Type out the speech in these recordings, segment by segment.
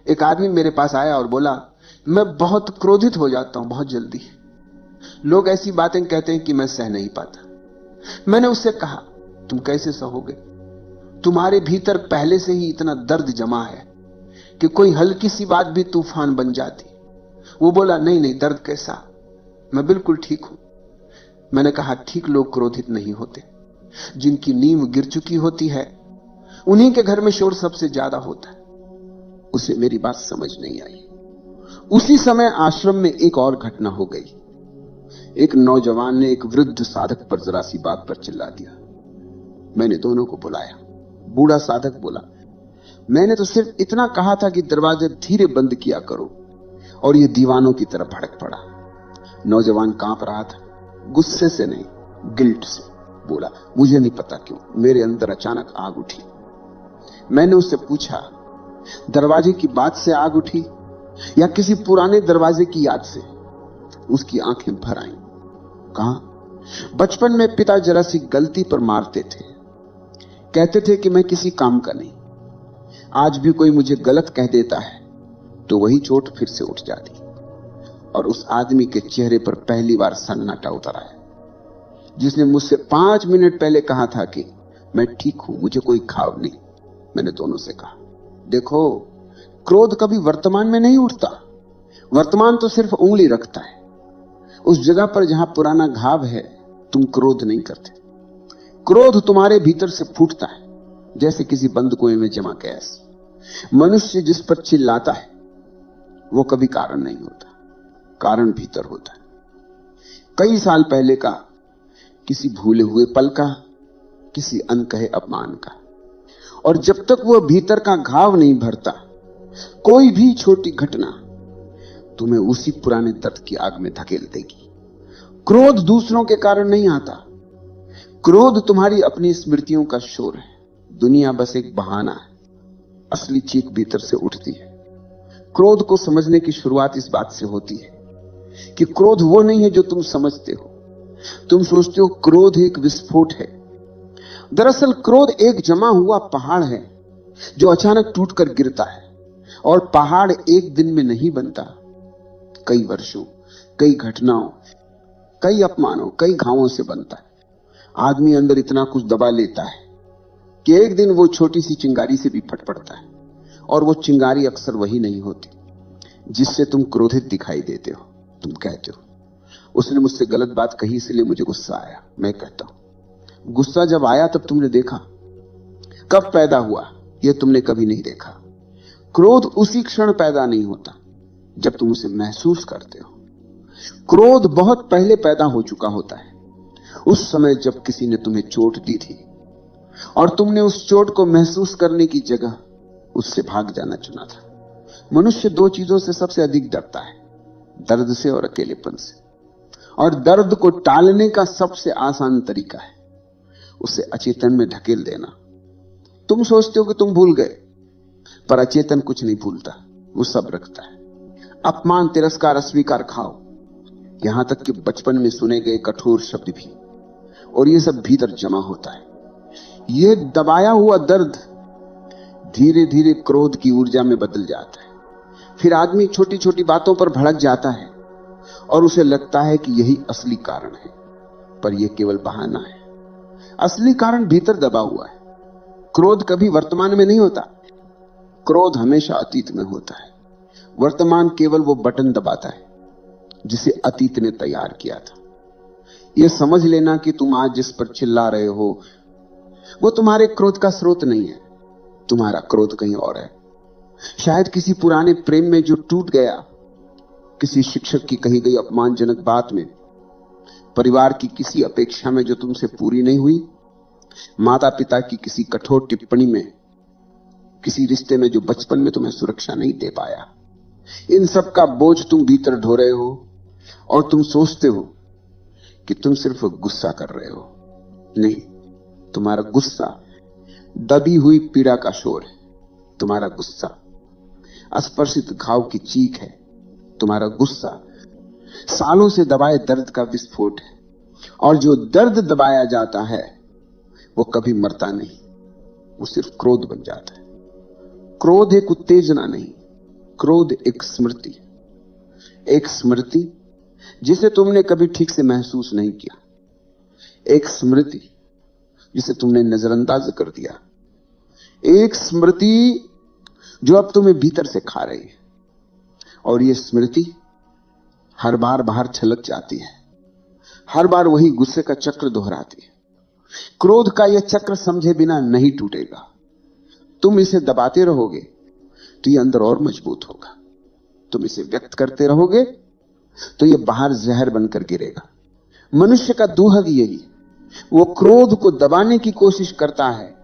एक आदमी मेरे पास आया और बोला, मैं बहुत क्रोधित हो जाता हूं बहुत जल्दी। लोग ऐसी बातें कहते हैं कि मैं सह नहीं पाता। मैंने उससे कहा, तुम कैसे सहोगे? तुम्हारे भीतर पहले से ही इतना दर्द जमा है कि कोई हल्की सी बात भी तूफान बन जाती। वो बोला, नहीं नहीं, दर्द कैसा, मैं बिल्कुल ठीक हूं। मैंने कहा, ठीक लोग क्रोधित नहीं होते। जिनकी नींव गिर चुकी होती है उन्हीं के घर में शोर सबसे ज्यादा होता है। उसे मेरी बात समझ नहीं आई। उसी समय आश्रम में एक और घटना हो गई। एक नौजवान ने एक वृद्ध साधक पर जरा सी बात पर चिल्ला दिया। मैंने दोनों को बुलाया। बूढ़ा साधक बोला, मैंने तो सिर्फ इतना कहा था कि दरवाजे धीरे बंद किया करो, और यह दीवानों की तरह भड़क पड़ा। नौजवान कांप रहा था, गुस्से से नहीं, गिल्ट से। बोला, मुझे नहीं पता क्यों मेरे अंदर अचानक आग उठी। मैंने उससे पूछा, दरवाजे की बात से आग उठी या किसी पुराने दरवाजे की याद से? उसकी आंखें भर आईं। कहा, बचपन में पिता जरा सी गलती पर मारते थे, कहते थे कि मैं किसी काम का नहीं। आज भी कोई मुझे गलत कह देता है तो वही चोट फिर से उठ जाती। और उस आदमी के चेहरे पर पहली बार सन्नाटा उतर आया, जिसने मुझसे 5 मिनट पहले कहा था कि मैं ठीक हूं, मुझे कोई घाव नहीं। मैंने दोनों से कहा, देखो, क्रोध कभी वर्तमान में नहीं उठता। वर्तमान तो सिर्फ उंगली रखता है उस जगह पर जहां पुराना घाव है। तुम क्रोध नहीं करते। क्रोध तुम्हारे भीतर से फूटता है, जैसे किसी बंद कुएं में जमा गैस। मनुष्य जिस पर चिल्लाता है वो कभी कारण नहीं होता, कारण भीतर होता है। कई साल पहले का किसी भूले हुए पल का, किसी अनकहे अपमान का। और जब तक वह भीतर का घाव नहीं भरता, कोई भी छोटी घटना तुम्हें उसी पुराने दर्द की आग में धकेल देगी। क्रोध दूसरों के कारण नहीं आता। क्रोध तुम्हारी अपनी स्मृतियों का शोर है। दुनिया बस एक बहाना है, असली चीख भीतर से उठती है। क्रोध को समझने की शुरुआत इस बात से होती है कि क्रोध वो नहीं है जो तुम समझते हो। तुम सोचते हो क्रोध एक विस्फोट है। दरअसल क्रोध एक जमा हुआ पहाड़ है जो अचानक टूटकर गिरता है। और पहाड़ एक दिन में नहीं बनता, कई वर्षों, कई घटनाओं, कई अपमानों, कई घावों से बनता है। आदमी अंदर इतना कुछ दबा लेता है कि एक दिन वो छोटी सी चिंगारी से भी फट पड़ता है। और वो चिंगारी अक्सर वही नहीं होती जिससे तुम क्रोधित दिखाई देते हो। तुम कहते हो, उसने मुझसे गलत बात कही इसलिए मुझे गुस्सा आया। मैं कहता हूं, गुस्सा जब आया तब तुमने देखा? कब पैदा हुआ यह तुमने कभी नहीं देखा। क्रोध उसी क्षण पैदा नहीं होता जब तुम उसे महसूस करते हो। क्रोध बहुत पहले पैदा हो चुका होता है, उस समय जब किसी ने तुम्हें चोट दी थी और तुमने उस चोट को महसूस करने की जगह उससे भाग जाना चुना था। मनुष्य 2 चीजों से सबसे अधिक डरता है, दर्द से और अकेलेपन से। और दर्द को टालने का सबसे आसान तरीका है उसे अचेतन में ढकेल देना। तुम सोचते हो कि तुम भूल गए, पर अचेतन कुछ नहीं भूलता, वो सब रखता है। अपमान, तिरस्कार, अस्वीकार खाओ, यहां तक कि बचपन में सुने गए कठोर शब्द भी, और ये सब भीतर जमा होता है। ये दबाया हुआ दर्द धीरे धीरे क्रोध की ऊर्जा में बदल जाता है। फिर आदमी छोटी छोटी बातों पर भड़क जाता है और उसे लगता है कि यही असली कारण है, पर यह केवल बहाना है। असली कारण भीतर दबा हुआ है। क्रोध कभी वर्तमान में नहीं होता, क्रोध हमेशा अतीत में होता है। वर्तमान केवल वो बटन दबाता है जिसे अतीत ने तैयार किया था। यह समझ लेना कि तुम आज जिस पर चिल्ला रहे हो वो तुम्हारे क्रोध का स्रोत नहीं है, तुम्हारा क्रोध कहीं और है। शायद किसी पुराने प्रेम में जो टूट गया, किसी शिक्षक की कही गई अपमानजनक बात में, परिवार की किसी अपेक्षा में जो तुमसे पूरी नहीं हुई, माता पिता की किसी कठोर टिप्पणी में, किसी रिश्ते में जो बचपन में तुम्हें सुरक्षा नहीं दे पाया। इन सब का बोझ तुम भीतर ढो रहे हो और तुम सोचते हो कि तुम सिर्फ गुस्सा कर रहे हो। नहीं, तुम्हारा गुस्सा दबी हुई पीड़ा का शोर है। तुम्हारा गुस्सा अस्पर्शित घाव की चीख है। तुम्हारा गुस्सा सालों से दबाए दर्द का विस्फोट है। और जो दर्द दबाया जाता है वो कभी मरता नहीं, वो सिर्फ क्रोध बन जाता है। क्रोध एक उत्तेजना नहीं, क्रोध एक स्मृति जिसे तुमने कभी ठीक से महसूस नहीं किया, एक स्मृति जिसे तुमने नजरअंदाज कर दिया, एक स्मृति जो अब तुम्हें भीतर से खा रही है। और ये स्मृति हर बार बाहर छलक जाती है, हर बार वही गुस्से का चक्र दोहराती है। क्रोध का यह चक्र समझे बिना नहीं टूटेगा। तुम इसे दबाते रहोगे तो ये अंदर और मजबूत होगा, तुम इसे व्यक्त करते रहोगे तो ये बाहर जहर बनकर गिरेगा। मनुष्य का दुहग यही, वो क्रोध को दबाने की कोशिश करता है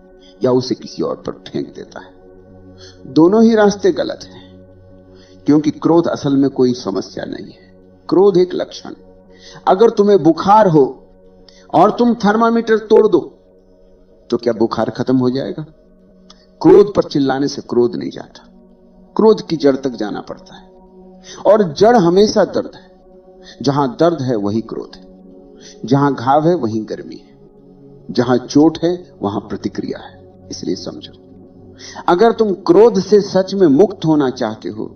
या उसे किसी और पर फेंक देता है। दोनों ही रास्ते गलत हैं, क्योंकि क्रोध असल में कोई समस्या नहीं है। क्रोध एक लक्षण। अगर तुम्हें बुखार हो और तुम थर्मामीटर तोड़ दो तो क्या बुखार खत्म हो जाएगा? क्रोध पर चिल्लाने से क्रोध नहीं जाता, क्रोध की जड़ तक जाना पड़ता है। और जड़ हमेशा दर्द है। जहां दर्द है वही क्रोध है, जहां घाव है वहीं गर्मी है, जहां चोट है वहां प्रतिक्रिया है। इसलिए समझो, अगर तुम क्रोध से सच में मुक्त होना चाहते हो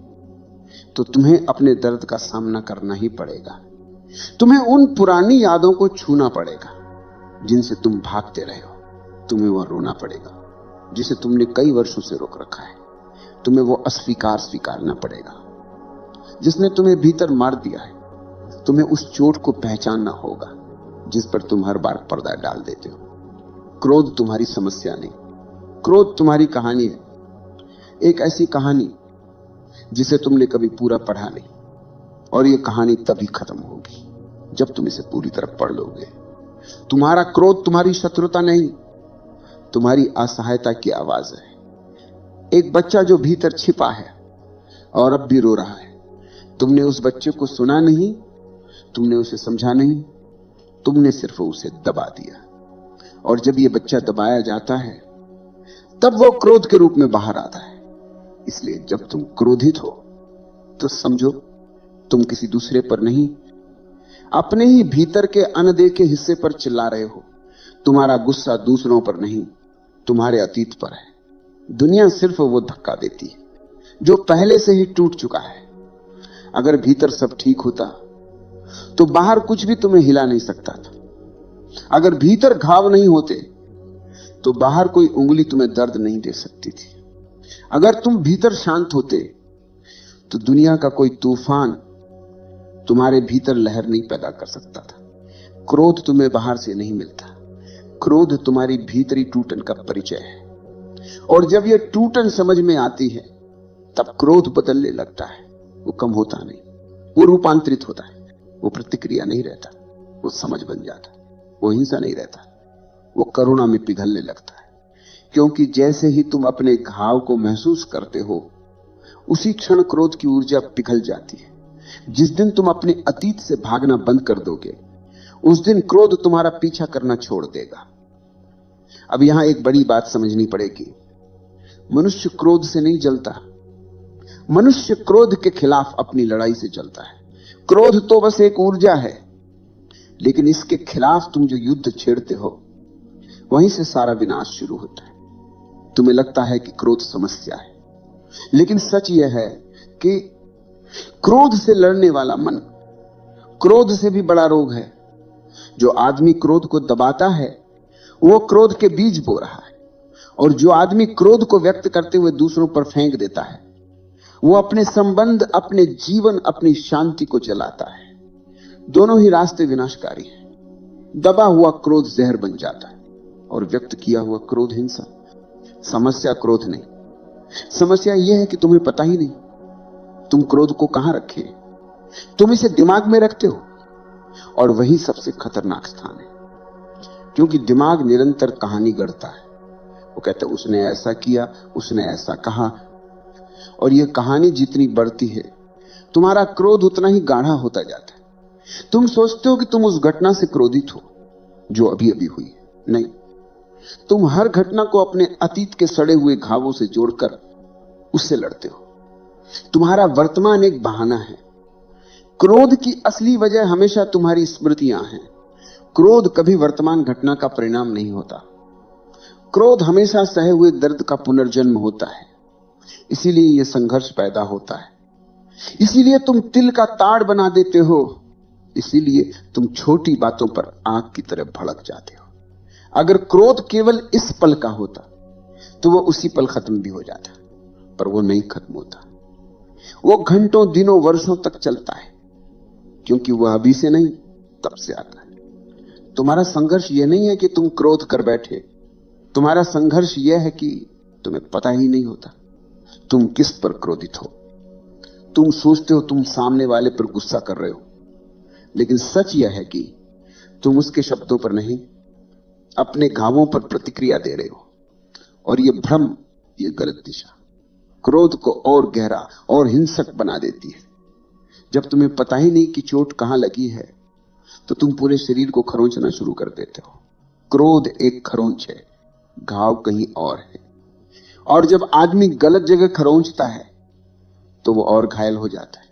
तो तुम्हें अपने दर्द का सामना करना ही पड़ेगा। तुम्हें उन पुरानी यादों को छूना पड़ेगा जिनसे तुम भागते रहे हो। तुम्हें वह रोना पड़ेगा जिसे तुमने कई वर्षों से रोक रखा है। तुम्हें वो अस्वीकार स्वीकारना पड़ेगा जिसने तुम्हें भीतर मार दिया है। तुम्हें उस चोट को पहचानना होगा जिस पर तुम हर बार पर्दा डाल देते हो। क्रोध तुम्हारी समस्या नहीं, क्रोध तुम्हारी कहानी है। एक ऐसी कहानी जिसे तुमने कभी पूरा पढ़ा नहीं, और यह कहानी तभी खत्म होगी जब तुम इसे पूरी तरह पढ़ लोगे। तुम्हारा क्रोध तुम्हारी शत्रुता नहीं, तुम्हारी असहायता की आवाज है। एक बच्चा जो भीतर छिपा है और अब भी रो रहा है। तुमने उस बच्चे को सुना नहीं, तुमने उसे समझा नहीं, तुमने सिर्फ उसे दबा दिया। और जब यह बच्चा दबाया जाता है तब वो क्रोध के रूप में बाहर आता है। इसलिए जब तुम क्रोधित हो तो समझो तुम किसी दूसरे पर नहीं, अपने ही भीतर के अनदेखे हिस्से पर चिल्ला रहे हो। तुम्हारा गुस्सा दूसरों पर नहीं, तुम्हारे अतीत पर है। दुनिया सिर्फ वो धक्का देती है जो पहले से ही टूट चुका है। अगर भीतर सब ठीक होता तो बाहर कुछ भी तुम्हें हिला नहीं सकता था। अगर भीतर घाव नहीं होते तो बाहर कोई उंगली तुम्हें दर्द नहीं दे सकती थी। अगर तुम भीतर शांत होते तो दुनिया का कोई तूफान तुम्हारे भीतर लहर नहीं पैदा कर सकता था। क्रोध तुम्हें बाहर से नहीं मिलता, क्रोध तुम्हारी भीतरी टूटन का परिचय है। और जब यह टूटन समझ में आती है तब क्रोध बदलने लगता है। वो कम होता नहीं, वो रूपांतरित होता है। वो प्रतिक्रिया नहीं रहता, वो समझ बन जाता। वो हिंसा नहीं रहता, वो करुणा में पिघलने लगता है। क्योंकि जैसे ही तुम अपने घाव को महसूस करते हो उसी क्षण क्रोध की ऊर्जा पिघल जाती है। जिस दिन तुम अपने अतीत से भागना बंद कर दोगे उस दिन क्रोध तुम्हारा पीछा करना छोड़ देगा। अब यहां एक बड़ी बात समझनी पड़ेगी। मनुष्य क्रोध से नहीं जलता, मनुष्य क्रोध के खिलाफ अपनी लड़ाई से जलता है। क्रोध तो बस एक ऊर्जा है, लेकिन इसके खिलाफ तुम जो युद्ध छेड़ते हो वहीं से सारा विनाश शुरू होता है। तुम्हें लगता है कि क्रोध समस्या है, लेकिन सच यह है कि क्रोध से लड़ने वाला मन क्रोध से भी बड़ा रोग है। जो आदमी क्रोध को दबाता है वो क्रोध के बीज बो रहा है, और जो आदमी क्रोध को व्यक्त करते हुए दूसरों पर फेंक देता है वो अपने संबंध, अपने जीवन, अपनी शांति को जलाता है। दोनों ही रास्ते विनाशकारी हैं। दबा हुआ क्रोध जहर बन जाता है और व्यक्त किया हुआ क्रोध हिंसा। समस्या क्रोध नहीं, समस्या यह है कि तुम्हें पता ही नहीं तुम क्रोध को कहां रखे। तुम इसे दिमाग में रखते हो, और वही सबसे खतरनाक स्थान है, क्योंकि दिमाग निरंतर कहानी गढ़ता है। वो कहते हैं उसने ऐसा किया, उसने ऐसा कहा, और यह कहानी जितनी बढ़ती है तुम्हारा क्रोध उतना ही गाढ़ा होता जाता है। तुम सोचते हो कि तुम उस घटना से क्रोधित हो जो अभी अभी हुई है। नहीं, तुम हर घटना को अपने अतीत के सड़े हुए घावों से जोड़कर उससे लड़ते हो। तुम्हारा वर्तमान एक बहाना है। क्रोध की असली वजह हमेशा तुम्हारी स्मृतियां हैं। क्रोध कभी वर्तमान घटना का परिणाम नहीं होता। क्रोध हमेशा सहे हुए दर्द का पुनर्जन्म होता है। इसीलिए यह संघर्ष पैदा होता है। इसीलिए तुम तिल का ताड़ बना देते हो। इसीलिए तुम छोटी बातों पर आग की तरह भड़क जाते हो। अगर क्रोध केवल इस पल का होता तो वो उसी पल खत्म भी हो जाता, पर वो नहीं खत्म होता। वो घंटों, दिनों, वर्षों तक चलता है, क्योंकि वह अभी से नहीं तब से आता है। तुम्हारा संघर्ष यह नहीं है कि तुम क्रोध कर बैठे। तुम्हारा संघर्ष यह है कि तुम्हें पता ही नहीं होता तुम किस पर क्रोधित हो। तुम सोचते हो तुम सामने वाले पर गुस्सा कर रहे हो, लेकिन सच यह है कि तुम उसके शब्दों पर नहीं, अपने घावों पर प्रतिक्रिया दे रहे हो। और यह भ्रम, यह गलत दिशा क्रोध को और गहरा और हिंसक बना देती है। जब तुम्हें पता ही नहीं कि चोट कहां लगी है, तो तुम पूरे शरीर को खरोंचना शुरू कर देते हो। क्रोध एक खरोंच है, घाव कहीं और है। और जब आदमी गलत जगह खरोंचता है तो वो और घायल हो जाता है।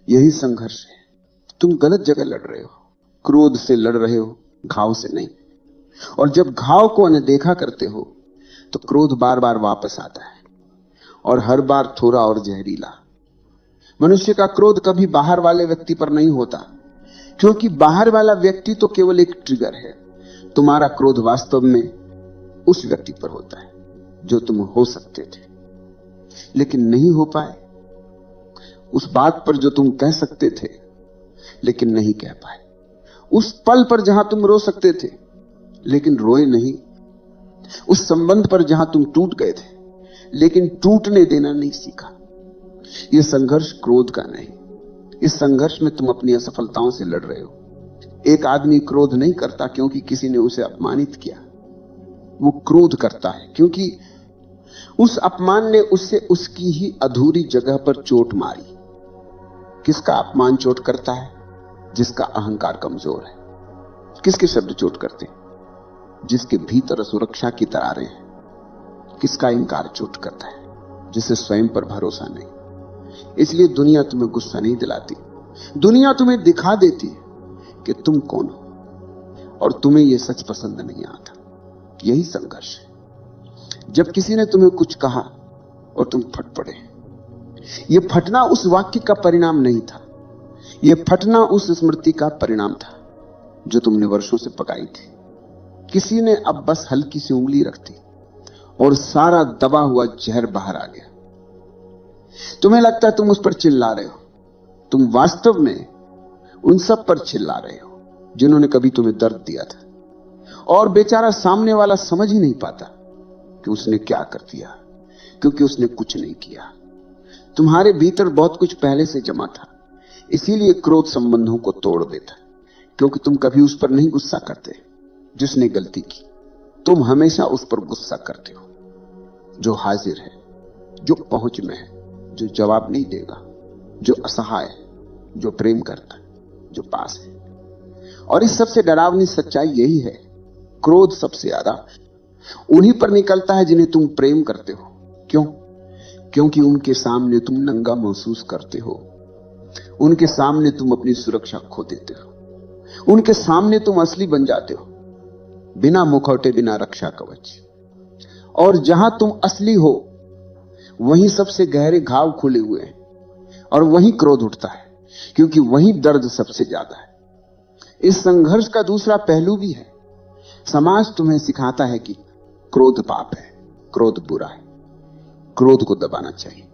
यही संघर्ष है। तुम गलत जगह लड़ रहे हो, क्रोध से लड़ रहे हो, घाव से नहीं। और जब घाव को अनदेखा करते हो तो क्रोध बार बार वापस आता है, और हर बार थोड़ा और जहरीला। मनुष्य का क्रोध कभी बाहर वाले व्यक्ति पर नहीं होता, क्योंकि बाहर वाला व्यक्ति तो केवल एक ट्रिगर है। तुम्हारा क्रोध वास्तव में उस व्यक्ति पर होता है जो तुम हो सकते थे लेकिन नहीं हो पाए, उस बात पर जो तुम कह सकते थे लेकिन नहीं कह पाए, उस पल पर जहां तुम रो सकते थे लेकिन रोए नहीं, उस संबंध पर जहां तुम टूट गए थे लेकिन टूटने देना नहीं सीखा। यह संघर्ष क्रोध का नहीं। इस संघर्ष में तुम अपनी असफलताओं से लड़ रहे हो। एक आदमी क्रोध नहीं करता क्योंकि किसी ने उसे अपमानित किया। वो क्रोध करता है क्योंकि उस अपमान ने उससे उसकी ही अधूरी जगह पर चोट मारी। किसका अपमान चोट करता है? जिसका अहंकार कमजोर है। किसके शब्द चोट करते हैं? जिसके भीतर सुरक्षा की दरारें हैं। किसका इंकार चोट करता है? जिसे स्वयं पर भरोसा नहीं। इसलिए दुनिया तुम्हें गुस्सा नहीं दिलाती, दुनिया तुम्हें दिखा देती है कि तुम कौन हो, और तुम्हें यह सच पसंद नहीं आता। यही संघर्ष है। जब किसी ने तुम्हें कुछ कहा और तुम फट पड़े, यह फटना उस वाक्य का परिणाम नहीं था, यह फटना उस स्मृति का परिणाम था जो तुमने वर्षों से पकाई थी। किसी ने अब बस हल्की सी उंगली रख दी और सारा दबा हुआ जहर बाहर आ गया। तुम्हें लगता है तुम उस पर चिल्ला रहे हो, तुम वास्तव में उन सब पर चिल्ला रहे हो जिन्होंने कभी तुम्हें दर्द दिया था, और बेचारा सामने वाला समझ ही नहीं पाता कि उसने क्या कर दिया, क्योंकि उसने कुछ नहीं किया। तुम्हारे भीतर बहुत कुछ पहले से जमा था, इसीलिए क्रोध संबंधों को तोड़ देता, क्योंकि तुम कभी उस पर नहीं गुस्सा करते जिसने गलती की। तुम हमेशा उस पर गुस्सा करते हो जो हाजिर है, जो पहुंच में है, जो जवाब नहीं देगा, जो असहाय है, जो प्रेम करता है, जो पास है। और इस सबसे डरावनी सच्चाई यही है, क्रोध सबसे ज्यादा उन्हीं पर निकलता है जिन्हें तुम प्रेम करते हो। क्यों? क्योंकि उनके सामने तुम नंगा महसूस करते हो, उनके सामने तुम अपनी सुरक्षा खो देते हो, उनके सामने तुम असली बन जाते हो, बिना मुखौटे, बिना रक्षा कवच। और जहां तुम असली हो वहीं सबसे गहरे घाव खुले हुए हैं, और वहीं क्रोध उठता है, क्योंकि वहीं दर्द सबसे ज्यादा है। इस संघर्ष का दूसरा पहलू भी है। समाज तुम्हें सिखाता है कि क्रोध पाप है, क्रोध बुरा है, क्रोध को दबाना चाहिए,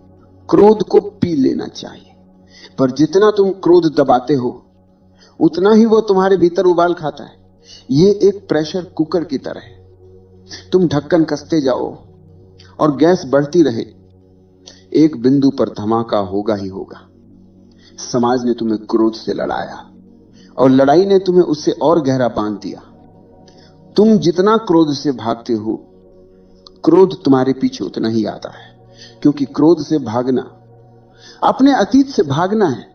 क्रोध को पी लेना चाहिए। पर जितना तुम क्रोध दबाते हो उतना ही वो तुम्हारे भीतर उबाल खाता है। ये एक प्रेशर कुकर की तरह है। तुम ढक्कन कसते जाओ और गैस बढ़ती रहे, एक बिंदु पर धमाका होगा ही होगा। समाज ने तुम्हें क्रोध से लड़ाया और लड़ाई ने तुम्हें उससे और गहरा बांध दिया। तुम जितना क्रोध से भागते हो, क्रोध तुम्हारे पीछे उतना ही आता है, क्योंकि क्रोध से भागना अपने अतीत से भागना है,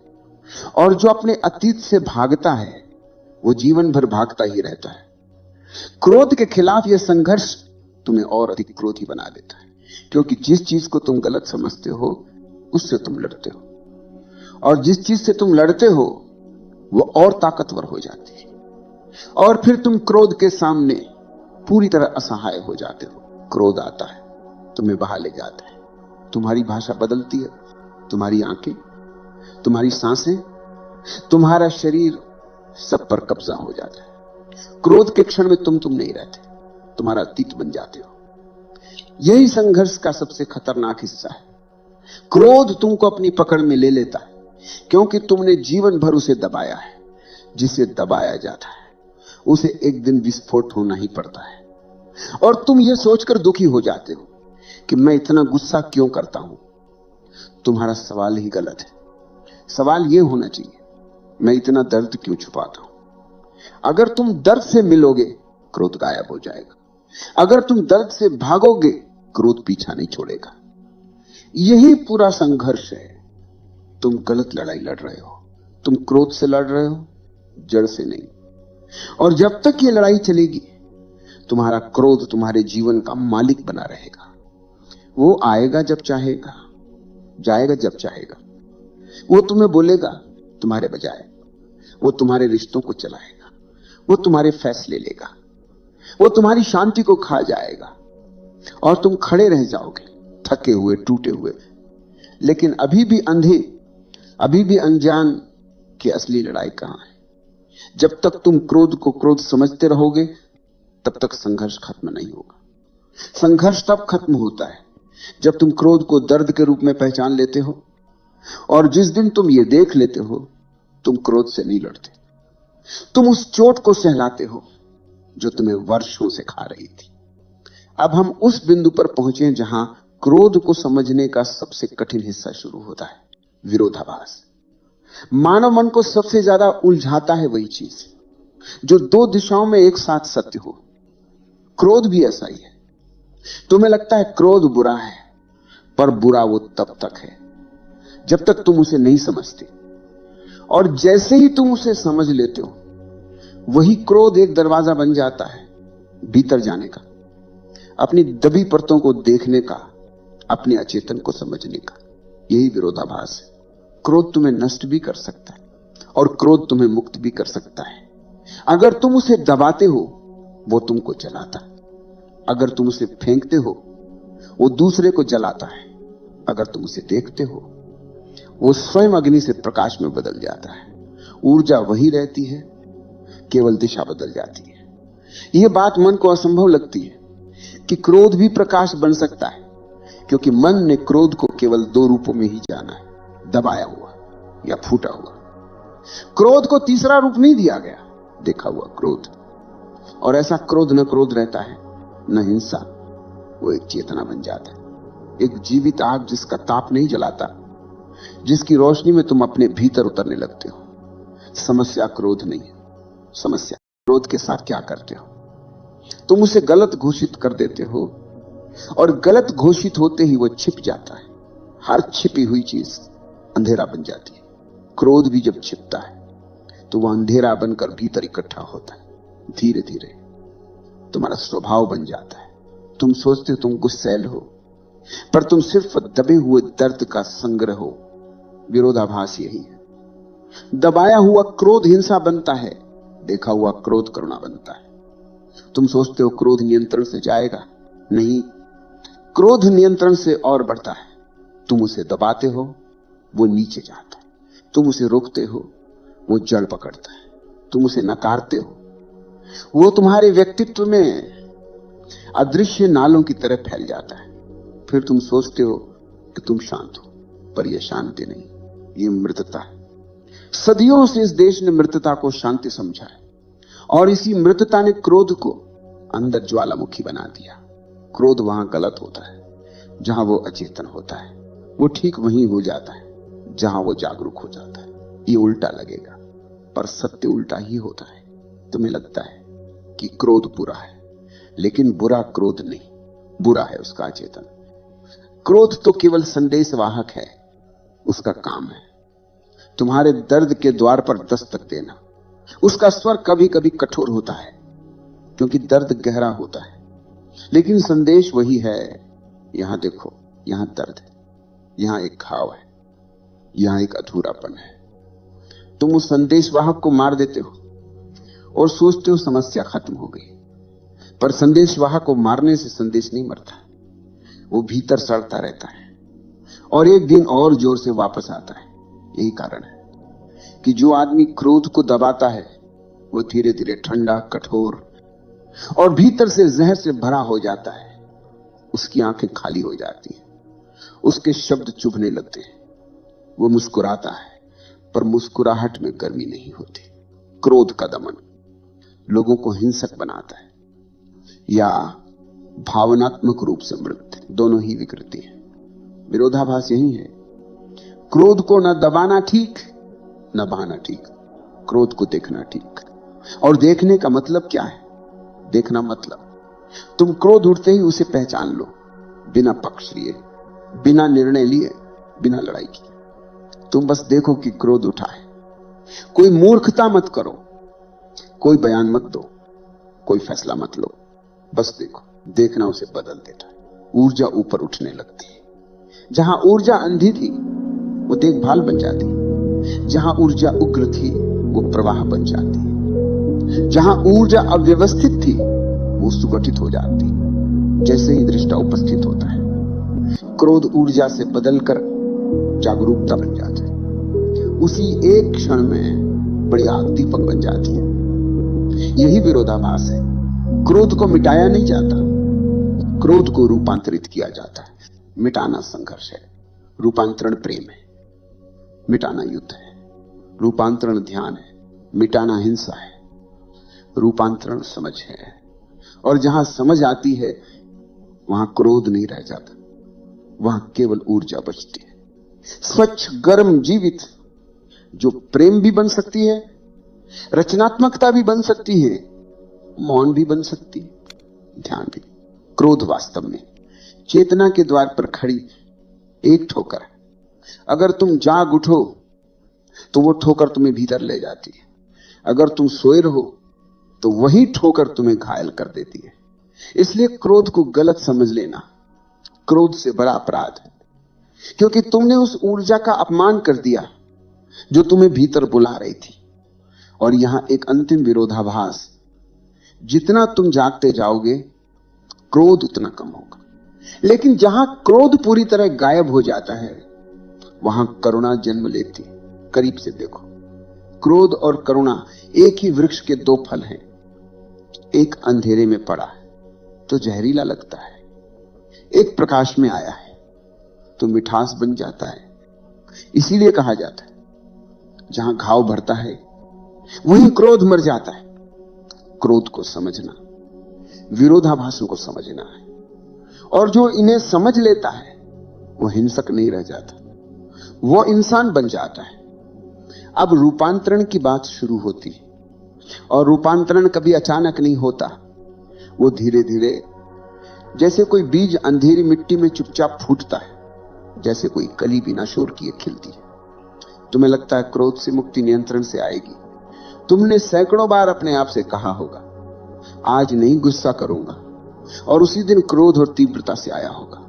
और जो अपने अतीत से भागता है वो जीवन भर भागता ही रहता है। क्रोध के खिलाफ यह संघर्ष तुम्हें और अधिक क्रोधी बना देता है, क्योंकि जिस चीज को तुम गलत समझते हो उससे तुम लड़ते हो, और जिस चीज से तुम लड़ते हो वो और ताकतवर हो जाती है, और फिर तुम क्रोध के सामने पूरी तरह असहाय हो जाते हो। क्रोध आता है, तुम्हें बहा ले जाता है, तुम्हारी भाषा बदलती है, तुम्हारी आंखें, तुम्हारी सांसें, तुम्हारा शरीर, सब पर कब्जा हो जाता है। क्रोध के क्षण में तुम नहीं रहते, तुम्हारा अतीत बन जाते हो। यही संघर्ष का सबसे खतरनाक हिस्सा है। क्रोध तुमको अपनी पकड़ में ले लेता है क्योंकि तुमने जीवन भर उसे दबाया है। जिसे दबाया जाता है उसे एक दिन विस्फोट होना ही पड़ता है, और तुम यह सोचकर दुखी हो जाते हो कि मैं इतना गुस्सा क्यों करता हूं। तुम्हारा सवाल ही गलत है। सवाल यह होना चाहिए, मैं इतना दर्द क्यों छुपाता हूं। अगर तुम दर्द से मिलोगे, क्रोध गायब हो जाएगा। अगर तुम दर्द से भागोगे, क्रोध पीछा नहीं छोड़ेगा। यही पूरा संघर्ष है। तुम गलत लड़ाई लड़ रहे हो। तुम क्रोध से लड़ रहे हो, जड़ से नहीं। और जब तक ये लड़ाई चलेगी, तुम्हारा क्रोध तुम्हारे जीवन का मालिक बना रहेगा। वो आएगा जब चाहेगा, जाएगा जब चाहेगा। वो तुम्हें बोलेगा तुम्हारे बजाय, वो तुम्हारे रिश्तों को चलाएगा, वो तुम्हारे फैसले लेगा, वो तुम्हारी शांति को खा जाएगा और तुम खड़े रह जाओगे, थके हुए, टूटे हुए। लेकिन अभी भी अंधे, अभी भी अनजान कि असली लड़ाई कहां है। जब तक तुम क्रोध को क्रोध समझते रहोगे, तब तक संघर्ष खत्म नहीं होगा। संघर्ष तब खत्म होता है जब तुम क्रोध को दर्द के रूप में पहचान लेते हो, और जिस दिन तुम ये देख लेते हो तुम क्रोध से नहीं लड़ते, तुम उस चोट को सहलाते हो जो तुम्हें वर्षों से खा रही थी। अब हम उस बिंदु पर पहुंचे जहां क्रोध को समझने का सबसे कठिन हिस्सा शुरू होता है, विरोधाभास। मानव मन को सबसे ज्यादा उलझाता है वही चीज जो दो दिशाओं में एक साथ सत्य हो। क्रोध भी ऐसा ही है। तुम्हें लगता है क्रोध बुरा है, पर बुरा वो तब तक है जब तक तुम उसे नहीं समझते, और जैसे ही तुम उसे समझ लेते हो, वही क्रोध एक दरवाजा बन जाता है भीतर जाने का, अपनी दबी परतों को देखने का, अपने अचेतन को समझने का। यही विरोधाभास है। क्रोध तुम्हें नष्ट भी कर सकता है और क्रोध तुम्हें मुक्त भी कर सकता है। अगर तुम उसे दबाते हो, वो तुमको जलाता है। अगर तुम उसे फेंकते हो, वो दूसरे को जलाता है। अगर तुम उसे देखते हो, वो स्वयं अग्नि से प्रकाश में बदल जाता है। ऊर्जा वही रहती है, केवल दिशा बदल जाती है। यह बात मन को असंभव लगती है कि क्रोध भी प्रकाश बन सकता है, क्योंकि मन ने क्रोध को केवल दो रूपों में ही जाना है, दबाया हुआ या फूटा हुआ। क्रोध को तीसरा रूप नहीं दिया गया, देखा हुआ क्रोध। और ऐसा क्रोध न क्रोध रहता है, न हिंसा। वो एक चेतना बन जाता है, एक जीवित आग जिसका ताप नहीं जलाता, जिसकी रोशनी में तुम अपने भीतर उतरने लगते हो। समस्या क्रोध नहीं है। समस्या क्रोध के साथ क्या करते हो। तुम उसे गलत घोषित कर देते हो, और गलत घोषित होते ही वो छिप जाता है। हर छिपी हुई चीज अंधेरा बन जाती है। क्रोध भी जब छिपता है तो वह अंधेरा बनकर भीतर इकट्ठा होता है। धीरे धीरे तुम्हारा स्वभाव बन जाता है। तुम सोचते हो तुम गुस्सैल हो, पर तुम सिर्फ दबे हुए दर्द का संग्रह हो। विरोधाभास यही है। दबाया हुआ क्रोध हिंसा बनता है, देखा हुआ क्रोध करुणा बनता है। तुम सोचते हो क्रोध नियंत्रण से जाएगा, नहीं, क्रोध नियंत्रण से और बढ़ता है। तुम उसे दबाते हो, वो नीचे जाता है। तुम उसे रोकते हो, वो जड़ पकड़ता है। तुम उसे नकारते हो, वो तुम्हारे व्यक्तित्व में अदृश्य नालों की तरह फैल जाता है। फिर तुम सोचते हो कि तुम शांत हो, पर यह शांति नहीं, ये मृतता है। सदियों से इस देश ने मृतता को शांति समझा है, और इसी मृतता ने क्रोध को अंदर ज्वालामुखी बना दिया। क्रोध वहां गलत होता है जहां वो अचेतन होता है, वो ठीक वहीं हो जाता है जहां वो जागरूक हो जाता है। ये उल्टा लगेगा, पर सत्य उल्टा ही होता है। तुम्हें लगता है कि क्रोध बुरा है, लेकिन बुरा क्रोध नहीं, बुरा है उसका अचेतन। क्रोध तो केवल संदेशवाहक है, उसका काम है तुम्हारे दर्द के द्वार पर दस्तक देना। उसका स्वर कभी कभी कठोर होता है, क्योंकि दर्द गहरा होता है, लेकिन संदेश वही है। यहां देखो, यहां दर्द है, यहां एक घाव है, यहां एक अधूरापन है। तुम उस संदेशवाहक को मार देते हो और सोचते हो समस्या खत्म हो गई, पर संदेशवाहक को मारने से संदेश नहीं मरता, वो भीतर सड़ता रहता है। और एक दिन और जोर से वापस आता है। यही कारण है कि जो आदमी क्रोध को दबाता है वो धीरे धीरे ठंडा, कठोर और भीतर से जहर से भरा हो जाता है। उसकी आंखें खाली हो जाती हैं, उसके शब्द चुभने लगते हैं। वो मुस्कुराता है पर मुस्कुराहट में गर्मी नहीं होती। क्रोध का दमन लोगों को हिंसक बनाता है या भावनात्मक रूप से मृत, दोनों ही विकृति है। विरोधाभास यही है। क्रोध को न दबाना ठीक, न बहाना ठीक। क्रोध को देखना ठीक। और देखने का मतलब क्या है? देखना मतलब तुम क्रोध उठते ही उसे पहचान लो, बिना पक्ष लिए, बिना निर्णय लिए, बिना लड़ाई किए। तुम बस देखो कि क्रोध उठा है। कोई मूर्खता मत करो, कोई बयान मत दो, कोई फैसला मत लो, बस देखो। देखना उसे बदल देता है। ऊर्जा ऊपर उठने लगती है। जहां ऊर्जा अंधी थी वो देखभाल बन जाती है। जहां ऊर्जा उग्र थी वो प्रवाह बन जाती है। जहां ऊर्जा अव्यवस्थित थी वो सुगठित हो जाती है जैसे ही दृष्टा उपस्थित होता है। क्रोध ऊर्जा से बदलकर जागरूकता बन जाता है। उसी एक क्षण में बड़ी आग दीपक बन जाती है। यही विरोधाभास है। क्रोध को मिटाया नहीं जाता, क्रोध को रूपांतरित किया जाता है। मिटाना संघर्ष है, रूपांतरण प्रेम है। मिटाना युद्ध है, रूपांतरण ध्यान है। मिटाना हिंसा है, रूपांतरण समझ है। और जहां समझ आती है वहां क्रोध नहीं रह जाता, वहां केवल ऊर्जा बचती है। स्वच्छ, गर्म, जीवित, जो प्रेम भी बन सकती है, रचनात्मकता भी बन सकती है, मौन भी बन सकती है, ध्यान भी। क्रोध वास्तव में चेतना के द्वार पर खड़ी एक ठोकर है। अगर तुम जाग उठो तो वो ठोकर तुम्हें भीतर ले जाती है। अगर तुम सोए रहो तो वही ठोकर तुम्हें घायल कर देती है। इसलिए क्रोध को गलत समझ लेना क्रोध से बड़ा अपराध है, क्योंकि तुमने उस ऊर्जा का अपमान कर दिया जो तुम्हें भीतर बुला रही थी। और यहां एक अंतिम विरोधाभास, जितना तुम जागते जाओगे क्रोध उतना कम होगा। लेकिन जहां क्रोध पूरी तरह गायब हो जाता है वहां करुणा जन्म लेती है। करीब से देखो, क्रोध और करुणा एक ही वृक्ष के दो फल हैं। एक अंधेरे में पड़ा है तो जहरीला लगता है, एक प्रकाश में आया है तो मिठास बन जाता है। इसीलिए कहा जाता है जहां घाव भरता है वहीं क्रोध मर जाता है। क्रोध को समझना, विरोधाभासों को समझना है। और जो इन्हें समझ लेता है वो हिंसक नहीं रह जाता, वो इंसान बन जाता है। अब रूपांतरण की बात शुरू होती है। और रूपांतरण कभी अचानक नहीं होता, वो धीरे धीरे, जैसे कोई बीज अंधेरी मिट्टी में चुपचाप फूटता है, जैसे कोई कली बिना शोर किए खिलती है। तुम्हें लगता है क्रोध से मुक्ति नियंत्रण से आएगी। तुमने सैकड़ों बार अपने आप से कहा होगा आज नहीं गुस्सा करूंगा, और उसी दिन क्रोध और तीव्रता से आया होगा।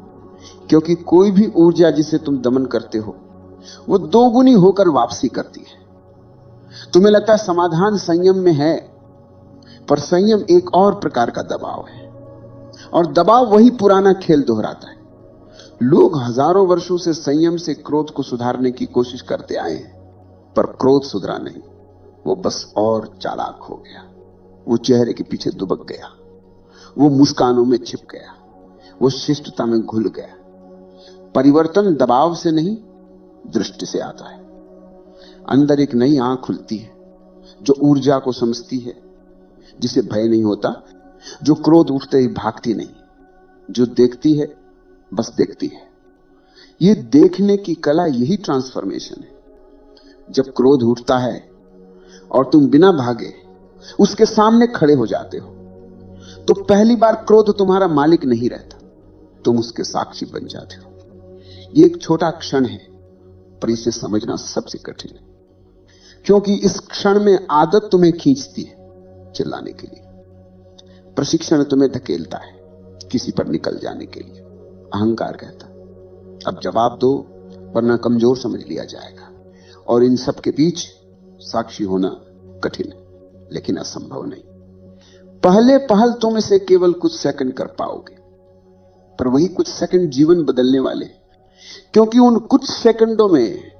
क्योंकि कोई भी ऊर्जा जिसे तुम दमन करते हो वो दोगुनी होकर वापसी करती है। तुम्हें लगता है समाधान संयम में है, पर संयम एक और प्रकार का दबाव है, और दबाव वही पुराना खेल दोहराता है। लोग हजारों वर्षों से संयम से क्रोध को सुधारने की कोशिश करते आए हैं, पर क्रोध सुधरा नहीं। वो बस और चालाक हो गया, वो चेहरे के पीछे दुबक गया, वो मुस्कानों में छिप गया, वो शिष्टता में घुल गया। परिवर्तन दबाव से नहीं, दृष्टि से आता है। अंदर एक नई आंख खुलती है जो ऊर्जा को समझती है, जिसे भय नहीं होता, जो क्रोध उठते ही भागती नहीं, जो देखती है, बस देखती है। ये देखने की कला, यही ट्रांसफॉर्मेशन है। जब क्रोध उठता है और तुम बिना भागे उसके सामने खड़े हो जाते हो, तो पहली बार क्रोध तुम्हारा मालिक नहीं रहता, तुम उसके साक्षी बन जाते हो। ये एक छोटा क्षण है, पर इसे समझना सबसे कठिन है, क्योंकि इस क्षण में आदत तुम्हें खींचती है चिल्लाने के लिए, प्रशिक्षण तुम्हें धकेलता है किसी पर निकल जाने के लिए। अहंकार कहता अब जवाब दो वरना कमजोर समझ लिया जाएगा। और इन सब के बीच साक्षी होना कठिन है, लेकिन असंभव नहीं। पहले पहल तुम इसे केवल कुछ सेकंड कर पाओगे, पर वही कुछ सेकंड जीवन बदलने वाले। क्योंकि उन कुछ सेकंडों में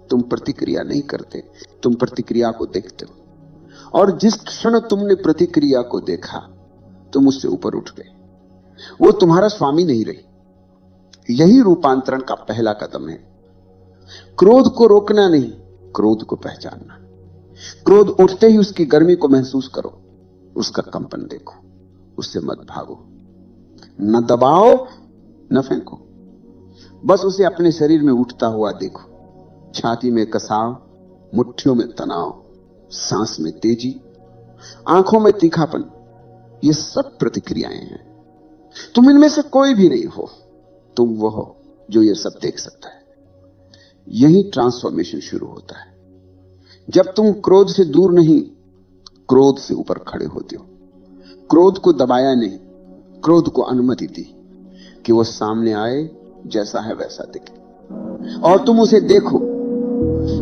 तुम प्रतिक्रिया नहीं करते, तुम प्रतिक्रिया को देखते हो। और जिस क्षण तुमने प्रतिक्रिया को देखा, तुम उससे ऊपर उठ गए। वो तुम्हारा स्वामी नहीं रही। यही रूपांतरण का पहला कदम है। क्रोध को रोकना नहीं, क्रोध को पहचानना। क्रोध उठते ही उसकी गर्मी को महसूस करो, उसका कंपन देखो, उससे मत भागो। न दबाओ न फेंको, बस उसे अपने शरीर में उठता हुआ देखो। छाती में कसाव, मुट्ठियों में तनाव, सांस में तेजी, आंखों में तीखापन, ये सब प्रतिक्रियाएं हैं। तुम इनमें से कोई भी नहीं हो, तुम वो हो जो ये सब देख सकता है। यही ट्रांसफॉर्मेशन शुरू होता है जब तुम क्रोध से दूर नहीं, क्रोध से ऊपर खड़े होते हो। क्रोध को दबाया नहीं, क्रोध को अनुमति दी कि वो सामने आए, जैसा है वैसा दिखे, और तुम उसे देखो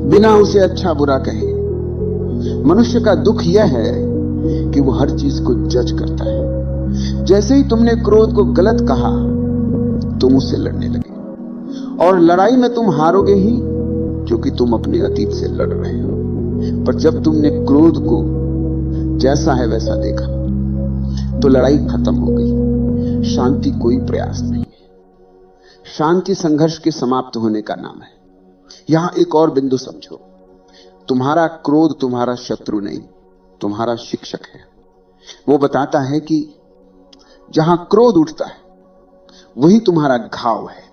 बिना उसे अच्छा बुरा कहे। मनुष्य का दुख यह है कि वो हर चीज को जज करता है। जैसे ही तुमने क्रोध को गलत कहा, तुम उससे लड़ने लगे, और लड़ाई में तुम हारोगे ही, क्योंकि तुम अपने अतीत से लड़ रहे हो। पर जब तुमने क्रोध को जैसा है वैसा देखा, तो लड़ाई खत्म हो गई। शांति कोई प्रयास नहीं है। शांति संघर्ष के समाप्त होने का नाम है। यहां एक और बिंदु समझो, तुम्हारा क्रोध तुम्हारा शत्रु नहीं, तुम्हारा शिक्षक है। वो बताता है कि जहां क्रोध उठता है, वही तुम्हारा घाव है,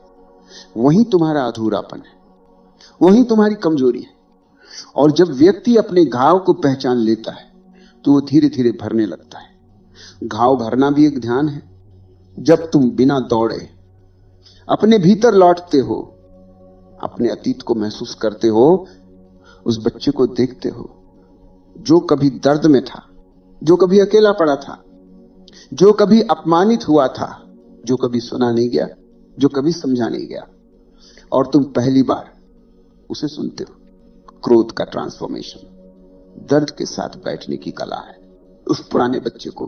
वही तुम्हारा अधूरापन है, वही तुम्हारी कमजोरी है। और जब व्यक्ति अपने घाव को पहचान लेता है, तो वो धीरे धीरे भरने लगता है। घाव भरना भी एक ध्यान है। जब तुम बिना दौड़े अपने भीतर लौटते हो, अपने अतीत को महसूस करते हो, उस बच्चे को देखते हो जो कभी दर्द में था, जो कभी अकेला पड़ा था, जो कभी अपमानित हुआ था, जो कभी सुना नहीं गया, जो कभी समझा नहीं गया, और तुम पहली बार उसे सुनते हो। क्रोध का ट्रांसफॉर्मेशन दर्द के साथ बैठने की कला है। उस पुराने बच्चे को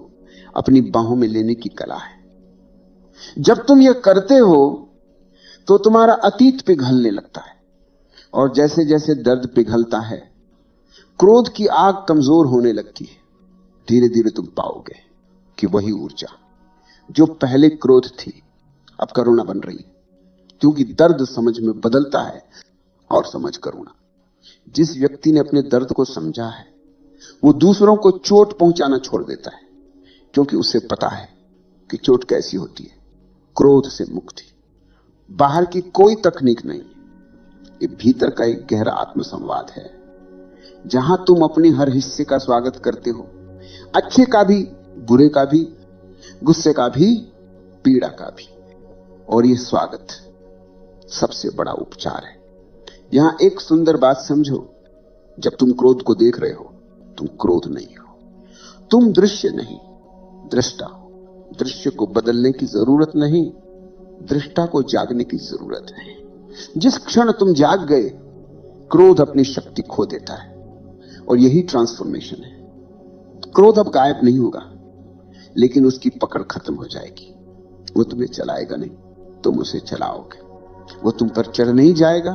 अपनी बाहों में लेने की कला है। जब तुम यह करते हो, तो तुम्हारा अतीत पिघलने लगता है, और जैसे जैसे दर्द पिघलता है, क्रोध की आग कमजोर होने लगती है। धीरे धीरे तुम पाओगे कि वही ऊर्जा जो पहले क्रोध थी, अब करुणा बन रही है, क्योंकि दर्द समझ में बदलता है, और समझ करुणा। जिस व्यक्ति ने अपने दर्द को समझा है, वो दूसरों को चोट पहुंचाना छोड़ देता है, क्योंकि उसे पता है कि चोट कैसी होती है। क्रोध से मुक्ति बाहर की कोई तकनीक नहीं, ये भीतर का एक गहरा आत्मसंवाद है, जहां तुम अपने हर हिस्से का स्वागत करते हो, अच्छे का भी, बुरे का भी, गुस्से का भी, पीड़ा का भी। और ये स्वागत सबसे बड़ा उपचार है। यहां एक सुंदर बात समझो, जब तुम क्रोध को देख रहे हो, तुम क्रोध नहीं हो, तुम दृश्य नहीं, दृष्टा हो। दृश्य को बदलने की जरूरत नहीं, दृष्टा को जागने की जरूरत है। जिस क्षण तुम जाग गए, क्रोध अपनी शक्ति खो देता है, और यही ट्रांसफॉर्मेशन है। क्रोध अब गायब नहीं होगा, लेकिन उसकी पकड़ खत्म हो जाएगी। वो तुम्हें चलाएगा नहीं, तुम उसे चलाओगे। वो तुम पर चढ़ नहीं जाएगा,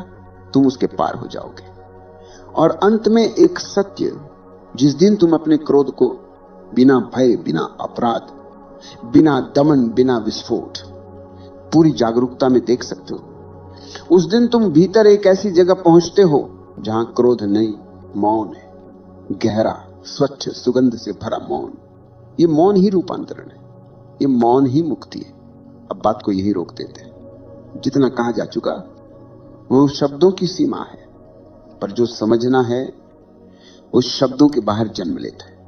तुम उसके पार हो जाओगे। और अंत में एक सत्य, जिस दिन तुम अपने क्रोध को बिना भय, बिना अपराध, बिना दमन, बिना विस्फोट, पूरी जागरूकता में देख सकते हो, उस दिन तुम भीतर एक ऐसी जगह पहुंचते हो जहां क्रोध नहीं, मौन है। गहरा, स्वच्छ, सुगंध से भरा मौन। ये मौन ही रूपांतरण है, ये मौन ही मुक्ति है। अब बात को यही रोक देते हैं। जितना कहा जा चुका वो शब्दों की सीमा है, पर जो समझना है उस शब्दों के बाहर जन्म लेता है।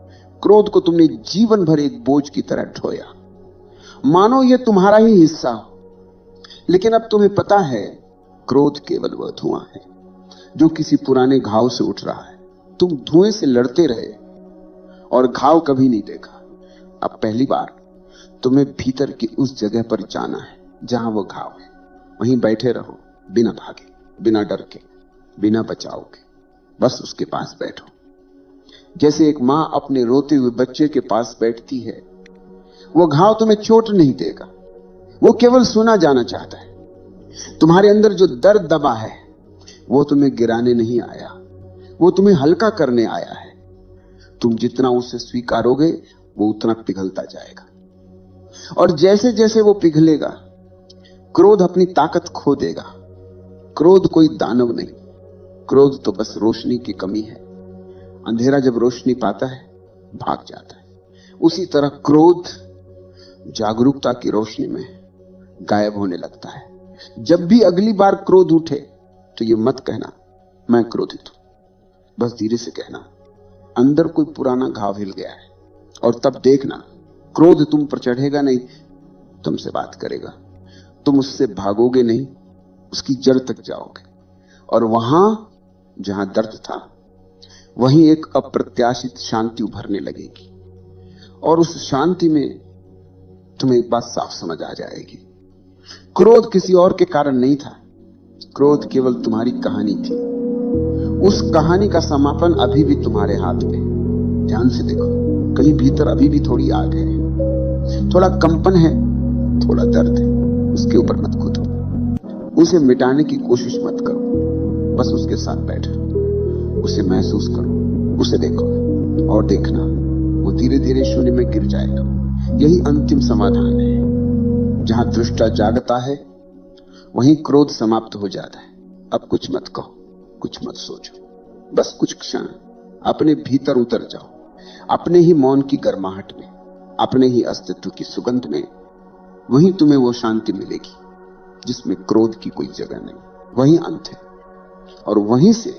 क्रोध को तुमने जीवन भर एक बोझ की तरह ढोया, मानो ये तुम्हारा ही हिस्सा हो। लेकिन अब तुम्हें पता है, क्रोध केवल वह धुआं है जो किसी पुराने घाव से उठ रहा है। तुम धुएं से लड़ते रहे और घाव कभी नहीं देखा। अब पहली बार तुम्हें भीतर की उस जगह पर जाना है जहां वो घाव है। वहीं बैठे रहो, बिना भागे, बिना डर के, बिना बचाव के, बस उसके पास बैठो। जैसे एक मां अपने रोते हुए बच्चे के पास बैठती है। वो घाव तुम्हें चोट नहीं देगा, वो केवल सुना जाना चाहता है। तुम्हारे अंदर जो दर्द दबा है वो तुम्हें गिराने नहीं आया, वो तुम्हें हल्का करने आया है। तुम जितना उसे स्वीकारोगे वो उतना पिघलता जाएगा, और जैसे जैसे वो पिघलेगा क्रोध अपनी ताकत खो देगा। क्रोध कोई दानव नहीं, क्रोध तो बस रोशनी की कमी है। अंधेरा जब रोशनी पाता है भाग जाता है, उसी तरह क्रोध जागरूकता की रोशनी में गायब होने लगता है। जब भी अगली बार क्रोध उठे तो ये मत कहना मैं क्रोधित हूं, बस धीरे से कहना अंदर कोई पुराना घाव हिल गया है। और तब देखना क्रोध तुम पर चढ़ेगा नहीं, तुमसे बात करेगा। तुम उससे भागोगे नहीं, उसकी जड़ तक जाओगे, और वहां जहां दर्द था वहीं एक अप्रत्याशित शांति उभरने लगेगी। और उस शांति में तुम्हें एक बात साफ समझ आ जाएगी, क्रोध किसी और के कारण नहीं था, क्रोध केवल तुम्हारी कहानी थी। उस कहानी का समापन अभी भी तुम्हारे हाथ में। ध्यान से देखो, कहीं भीतर अभी भी थोड़ी आग है, थोड़ा कंपन है, थोड़ा दर्द है। उसके ऊपर मत कूदो, उसे मिटाने की कोशिश मत करो, बस उसके साथ बैठो, उसे महसूस करो, उसे देखो, और देखना वो धीरे धीरे शून्य में गिर जाएगा। यही अंतिम समाधान है। जहां दृष्टा जागता है वहीं क्रोध समाप्त हो जाता है। अब कुछ मत कहो, कुछ मत सोचो, बस कुछ क्षण अपने भीतर उतर जाओ, अपने ही मौन की गर्माहट में, अपने ही अस्तित्व की सुगंध में। वहीं तुम्हें वो शांति मिलेगी जिसमें क्रोध की कोई जगह नहीं। वहीं अंत है, और वहीं से